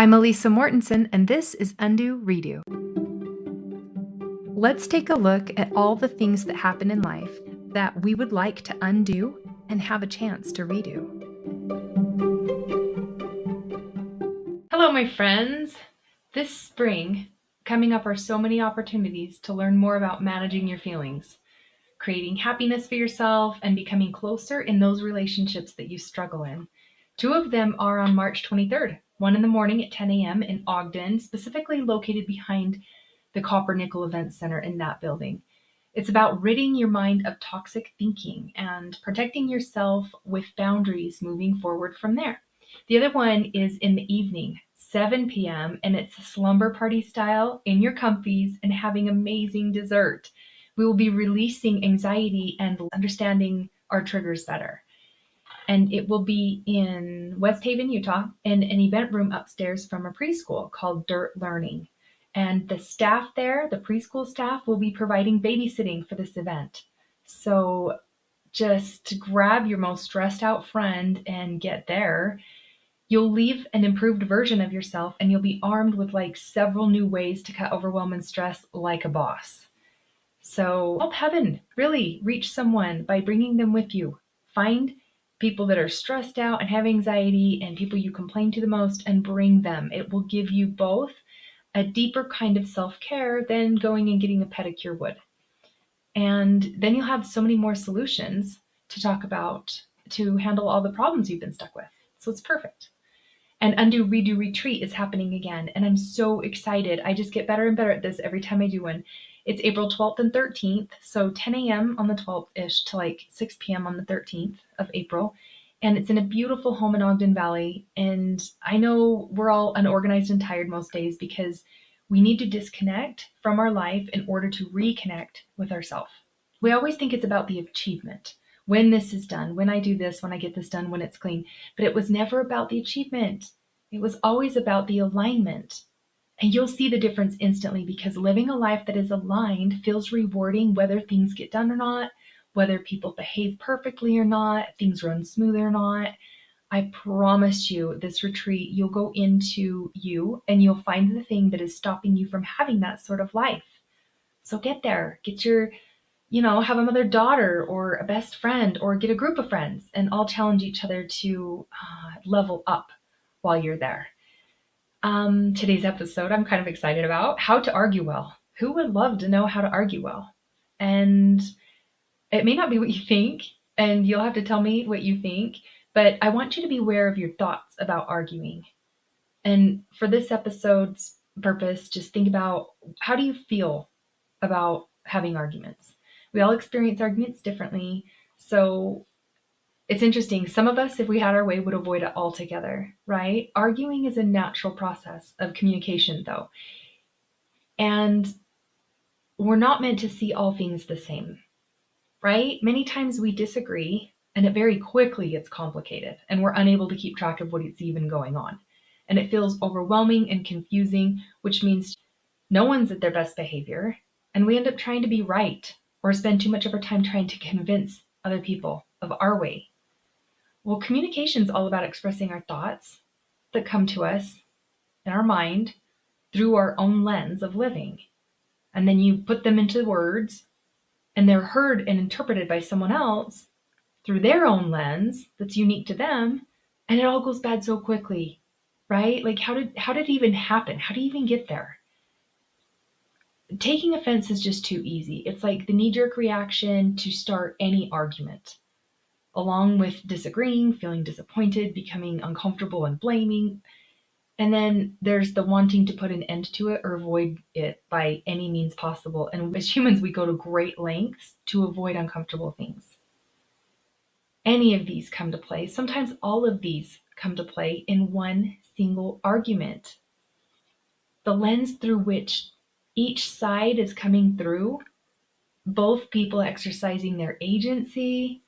I'm Elisa Mortensen, and this is Undo Redo. Let's take a look at all the things that happen in life that we would like to undo and have a chance to redo. Hello, my friends. This spring, coming up are so many opportunities to learn more about managing your feelings, creating happiness for yourself, and becoming closer in those relationships that you struggle in. 2 of them are on March 23rd, one in the morning at 10 a.m. in Ogden, specifically located behind the Copper Nickel Event Center in that building. It's about ridding your mind of toxic thinking and protecting yourself with boundaries moving forward from there. The other one is in the evening, 7 p.m., and it's slumber party style in your comfies and having amazing dessert. We will be releasing anxiety and understanding our triggers better. And it will be in West Haven, Utah, in an event room upstairs from a preschool called Dirt Learning. And the staff there, the preschool staff, will be providing babysitting for this event. So just grab your most stressed out friend and get there. You'll leave an improved version of yourself, and you'll be armed with several new ways to cut overwhelm and stress like a boss. So help heaven really reach someone by bringing them with you. Find people that are stressed out and have anxiety and people you complain to the most and bring them. It will give you both a deeper kind of self-care than going and getting a pedicure would. And then you'll have so many more solutions to talk about to handle all the problems you've been stuck with. So it's perfect. And Undo Redo Retreat is happening again, and I'm so excited. I just get better and better at this every time I do one. It's April 12th and 13th, so 10 a.m. on the 12th-ish to 6 p.m. on the 13th of April. And it's in a beautiful home in Ogden Valley. And I know we're all unorganized and tired most days because we need to disconnect from our life in order to reconnect with ourselves. We always think it's about the achievement. When this is done, when I do this, when I get this done, when it's clean. But it was never about the achievement. It was always about the alignment. And you'll see the difference instantly because living a life that is aligned feels rewarding whether things get done or not, whether people behave perfectly or not, things run smoothly or not. I promise you, this retreat, you'll go into you and you'll find the thing that is stopping you from having that sort of life. So get there, get your, have a mother-daughter or a best friend or get a group of friends and all challenge each other to level up while you're there. Today's episode, I'm kind of excited about how to argue well. Who would love to know how to argue well? And it may not be what you think, and you'll have to tell me what you think, but I want you to be aware of your thoughts about arguing. And for this episode's purpose, just think about how do you feel about having arguments? We all experience arguments differently, so it's interesting. Some of us, if we had our way, would avoid it altogether, right? Arguing is a natural process of communication, though. And we're not meant to see all things the same, right? Many times we disagree, and it very quickly gets complicated, and we're unable to keep track of what is even going on. And it feels overwhelming and confusing, which means no one's at their best behavior, and we end up trying to be right or spend too much of our time trying to convince other people of our way. Well, communication is all about expressing our thoughts that come to us in our mind through our own lens of living. And then you put them into words and they're heard and interpreted by someone else through their own lens that's unique to them. And it all goes bad so quickly, right? How did it even happen? How do you even get there? Taking offense is just too easy. It's like the knee-jerk reaction to start any argument. Along with disagreeing, feeling disappointed, becoming uncomfortable and blaming. And then there's the wanting to put an end to it or avoid it by any means possible. And as humans, we go to great lengths to avoid uncomfortable things. Any of these come to play. Sometimes all of these come to play in one single argument. The lens through which each side is coming through, both people exercising their agency.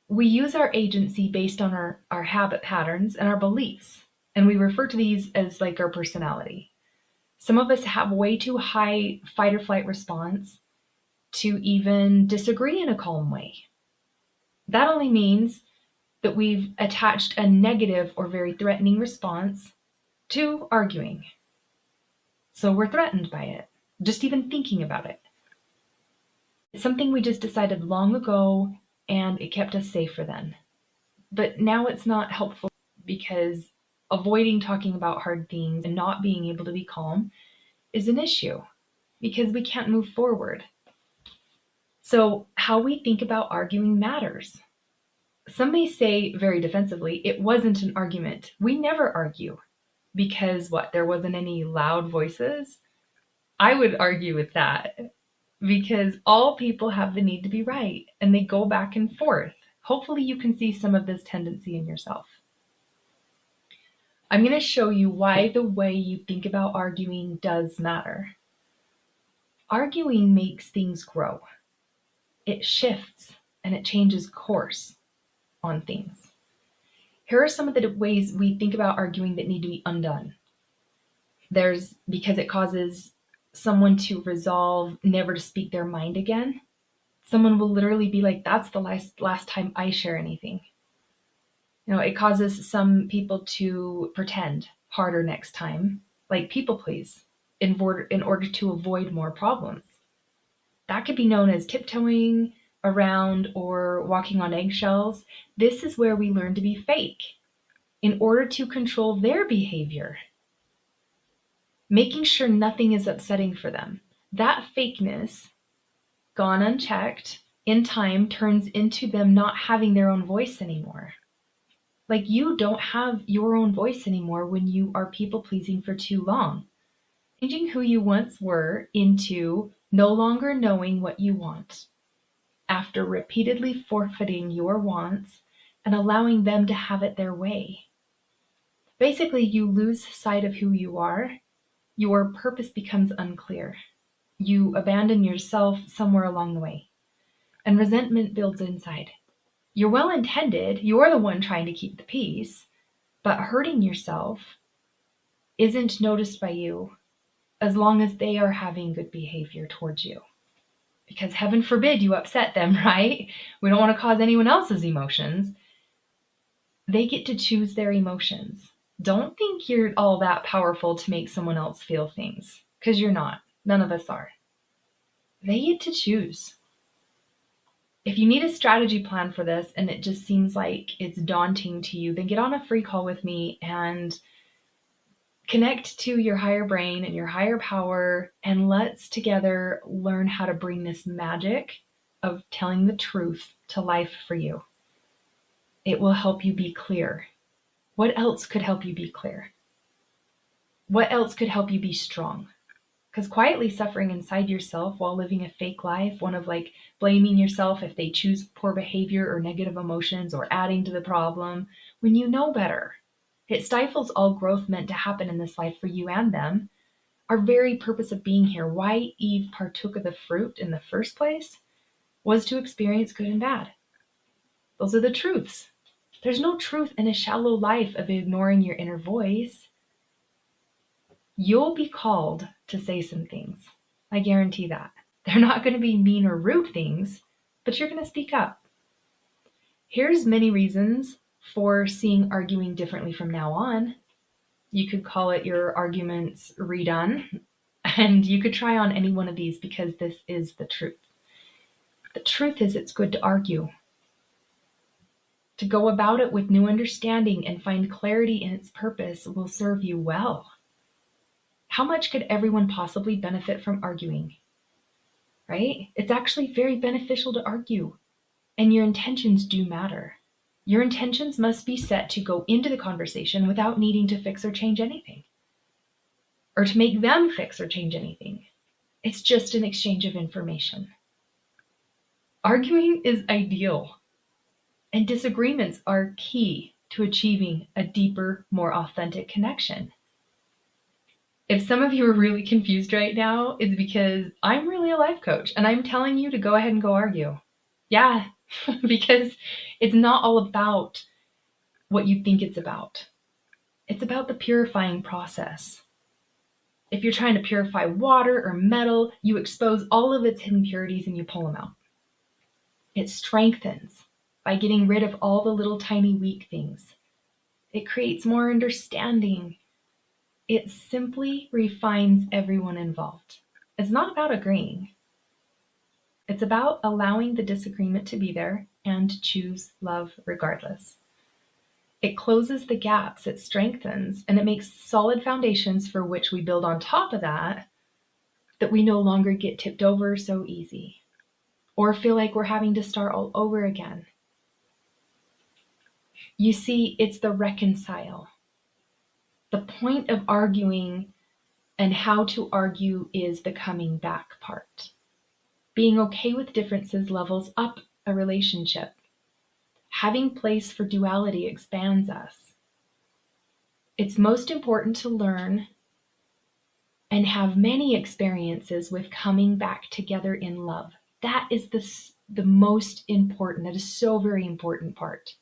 We use our agency based on our habit patterns and our beliefs, and we refer to these as our personality. Some of us have way too high fight or flight response to even disagree in a calm way. That only means that we've attached a negative or very threatening response to arguing. So we're threatened by it, just even thinking about it. It's something we just decided long ago, and it kept us safer then. But now it's not helpful because avoiding talking about hard things and not being able to be calm is an issue because we can't move forward. So how we think about arguing matters. Some may say very defensively, it wasn't an argument. We never argue because what? There wasn't any loud voices? I would argue with that because all people have the need to be right and they go back and forth. Hopefully you can see some of this tendency in yourself. I'm going to show you why the way you think about arguing does matter. Arguing makes things grow. It shifts and it changes course on things. Here are some of the ways we think about arguing that need to be undone. There's because it causes someone to resolve never to speak their mind again. Someone will literally be like, that's the last time I share anything. It causes some people to pretend harder next time, like people please, in order to avoid more problems. That could be known as tiptoeing around or walking on eggshells. This is where we learn to be fake in order to control their behavior, making sure nothing is upsetting for them. That fakeness, gone unchecked, in time turns into them not having their own voice anymore. Like you don't have your own voice anymore when you are people-pleasing for too long. Changing who you once were into no longer knowing what you want, after repeatedly forfeiting your wants and allowing them to have it their way. Basically, you lose sight of who you are. Your purpose becomes unclear. You abandon yourself somewhere along the way, and resentment builds inside. You're well-intended, you're the one trying to keep the peace, but hurting yourself isn't noticed by you as long as they are having good behavior towards you. Because heaven forbid you upset them, right? We don't want to cause anyone else's emotions. They get to choose their emotions. Don't think you're all that powerful to make someone else feel things, because you're not. None of us are. They get to choose. If you need a strategy plan for this and it just seems like it's daunting to you, then get on a free call with me and connect to your higher brain and your higher power, and let's together learn how to bring this magic of telling the truth to life for you. It will help you be clear. What else could help you be clear? What else could help you be strong? Because quietly suffering inside yourself while living a fake life, one of like blaming yourself if they choose poor behavior or negative emotions or adding to the problem, when you know better, it stifles all growth meant to happen in this life for you and them. Our very purpose of being here, why Eve partook of the fruit in the first place, was to experience good and bad. Those are the truths. There's no truth in a shallow life of ignoring your inner voice. You'll be called to say some things. I guarantee that. They're not going to be mean or rude things, but you're going to speak up. Here's many reasons for seeing arguing differently from now on. You could call it your arguments redone, and you could try on any one of these because this is the truth. The truth is it's good to argue. To go about it with new understanding and find clarity in its purpose will serve you well. How much could everyone possibly benefit from arguing? Right? It's actually very beneficial to argue, and your intentions do matter. Your intentions must be set to go into the conversation without needing to fix or change anything, or to make them fix or change anything. It's just an exchange of information. Arguing is ideal, and disagreements are key to achieving a deeper, more authentic connection. If some of you are really confused right now, it's because I'm really a life coach and I'm telling you to go ahead and go argue. Yeah, because it's not all about what you think it's about. It's about the purifying process. If you're trying to purify water or metal, you expose all of its hidden impurities and you pull them out. It strengthens. by getting rid of all the little tiny weak things. It creates more understanding. It simply refines everyone involved. It's not about agreeing. It's about allowing the disagreement to be there and choose love regardless. It closes the gaps, it strengthens, and it makes solid foundations for which we build on top of that we no longer get tipped over so easy or feel like we're having to start all over again. You see, it's the reconcile. The point of arguing and how to argue is the coming back part. Being okay with differences levels up a relationship. Having place for duality expands us. It's most important to learn and have many experiences with coming back together in love. That is the most important, that is so very important part.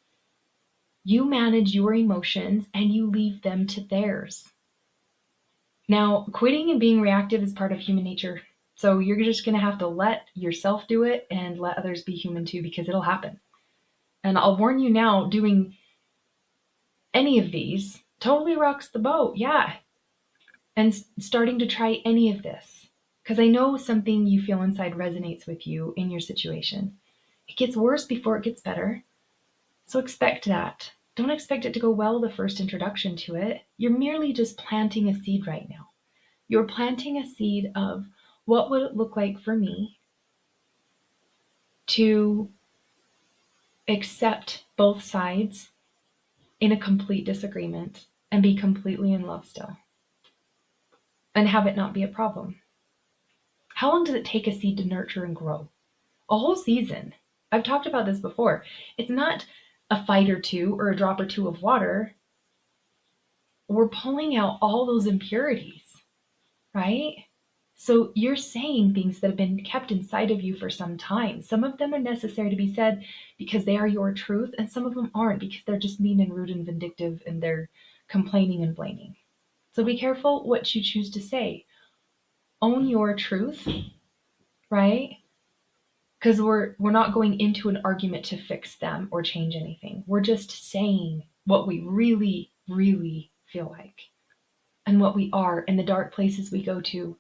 You manage your emotions and you leave them to theirs. Now, quitting and being reactive is part of human nature. So you're just going to have to let yourself do it and let others be human too, because it'll happen. And I'll warn you now, doing any of these totally rocks the boat. Yeah. And starting to try any of this, because I know something you feel inside resonates with you in your situation. It gets worse before it gets better. So expect that. Don't expect it to go well the first introduction to it. You're merely just planting a seed right now. You're planting a seed of what would it look like for me to accept both sides in a complete disagreement and be completely in love still and have it not be a problem. How long does it take a seed to nurture and grow? A whole season. I've talked about this before. It's not a fight or two or a drop or two of water. We're pulling out all those impurities, right? So you're saying things that have been kept inside of you for some time. Some of them are necessary to be said because they are your truth, and some of them aren't because they're just mean and rude and vindictive and they're complaining and blaming. So be careful what you choose to say. Own your truth, right? Because we're not going into an argument to fix them or change anything. We're just saying what we really, really feel like and what we are and the dark places we go to.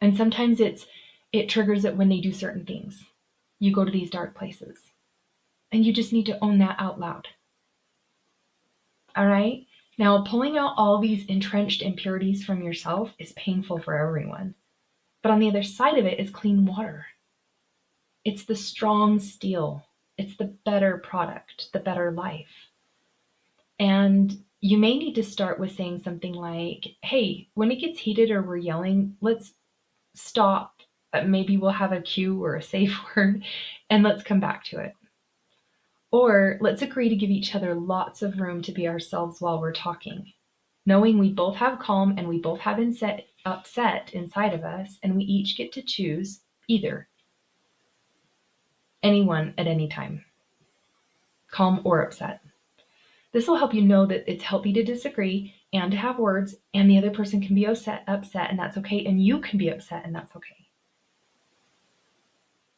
And sometimes it triggers it when they do certain things. You go to these dark places. And you just need to own that out loud. All right? Now, pulling out all these entrenched impurities from yourself is painful for everyone. But on the other side of it is clean water. It's the strong steel. It's the better product, the better life. And you may need to start with saying something like, hey, when it gets heated or we're yelling, let's stop. Maybe we'll have a cue or a safe word, and let's come back to it. Or let's agree to give each other lots of room to be ourselves while we're talking, knowing we both have calm and we both have upset inside of us, and we each get to choose either. Anyone at any time, calm or upset. This will help you know that it's healthy to disagree and to have words, and the other person can be upset, and that's okay, and you can be upset, and that's okay.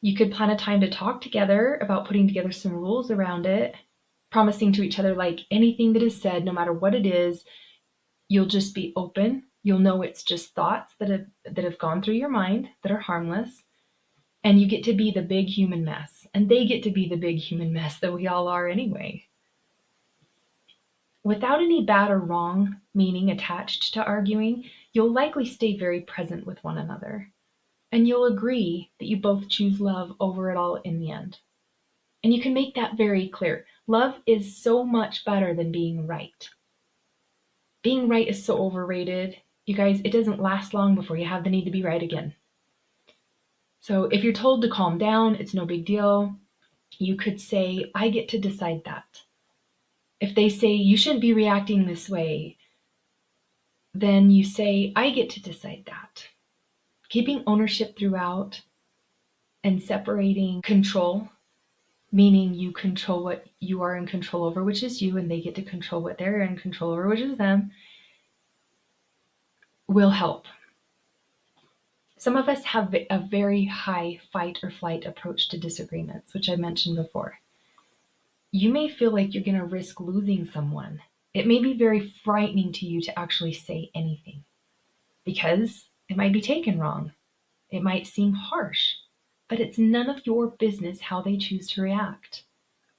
You could plan a time to talk together about putting together some rules around it, promising to each other like anything that is said, no matter what it is, you'll just be open. You'll know it's just thoughts that have gone through your mind that are harmless, and you get to be the big human mess, and they get to be the big human mess that we all are anyway. Without any bad or wrong meaning attached to arguing, you'll likely stay very present with one another. And you'll agree that you both choose love over it all in the end. And you can make that very clear. Love is so much better than being right. Being right is so overrated. You guys, it doesn't last long before you have the need to be right again. So if you're told to calm down, it's no big deal. You could say, I get to decide that. If they say, you shouldn't be reacting this way, then you say, I get to decide that. Keeping ownership throughout and separating control, meaning you control what you are in control over, which is you, and they get to control what they're in control over, which is them, will help. Some of us have a very high fight or flight approach to disagreements, which I mentioned before. you may feel like you're going to risk losing someone. It may be very frightening to you to actually say anything because it might be taken wrong. It might seem harsh, but it's none of your business how they choose to react.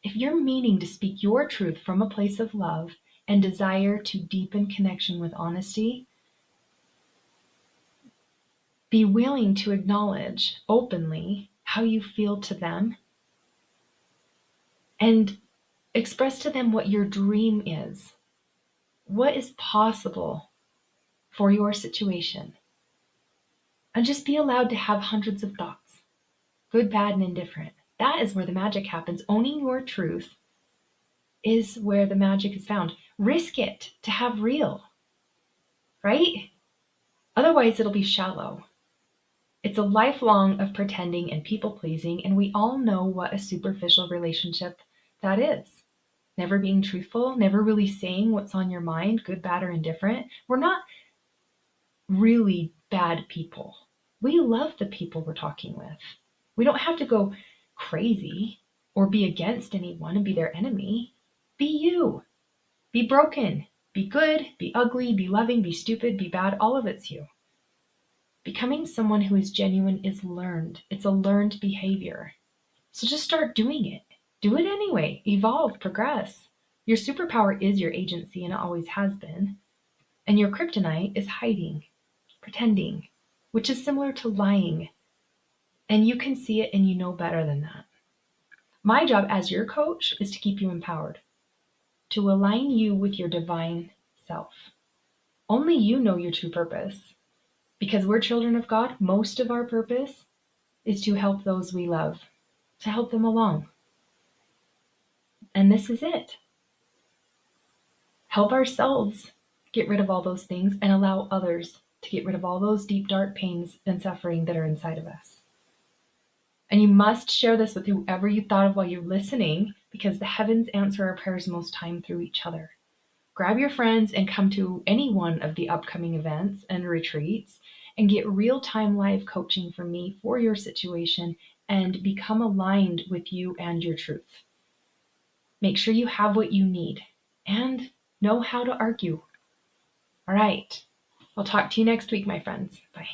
If you're meaning to speak your truth from a place of love and desire to deepen connection with honesty, be willing to acknowledge openly how you feel to them and express to them what your dream is, what is possible for your situation. And just be allowed to have hundreds of thoughts, good, bad, and indifferent. That is where the magic happens. Owning your truth is where the magic is found. Risk it to have real, right? Otherwise, it'll be shallow. It's a lifelong of pretending and people pleasing, and we all know what a superficial relationship that is. Never being truthful, never really saying what's on your mind, good, bad, or indifferent. We're not really bad people. We love the people we're talking with. We don't have to go crazy or be against anyone and be their enemy. Be you. Be broken. Be good. Be ugly. Be loving. Be stupid. Be bad. All of it's you. Becoming someone who is genuine is learned. It's a learned behavior. So just start doing it. Do it anyway. Evolve. Progress. Your superpower is your agency, and it always has been. And your kryptonite is hiding, pretending, which is similar to lying. And you can see it and you know better than that. My job as your coach is to keep you empowered, to align you with your divine self. Only you know your true purpose. Because we're children of God, most of our purpose is to help those we love, to help them along. And this is it. Help ourselves get rid of all those things and allow others to get rid of all those deep, dark pains and suffering that are inside of us. And you must share this with whoever you thought of while you're listening, because the heavens answer our prayers most time through each other. Grab your friends and come to any one of the upcoming events and retreats and get real-time live coaching from me for your situation and become aligned with you and your truth. Make sure you have what you need and know how to argue. All right. I'll talk to you next week, my friends. Bye.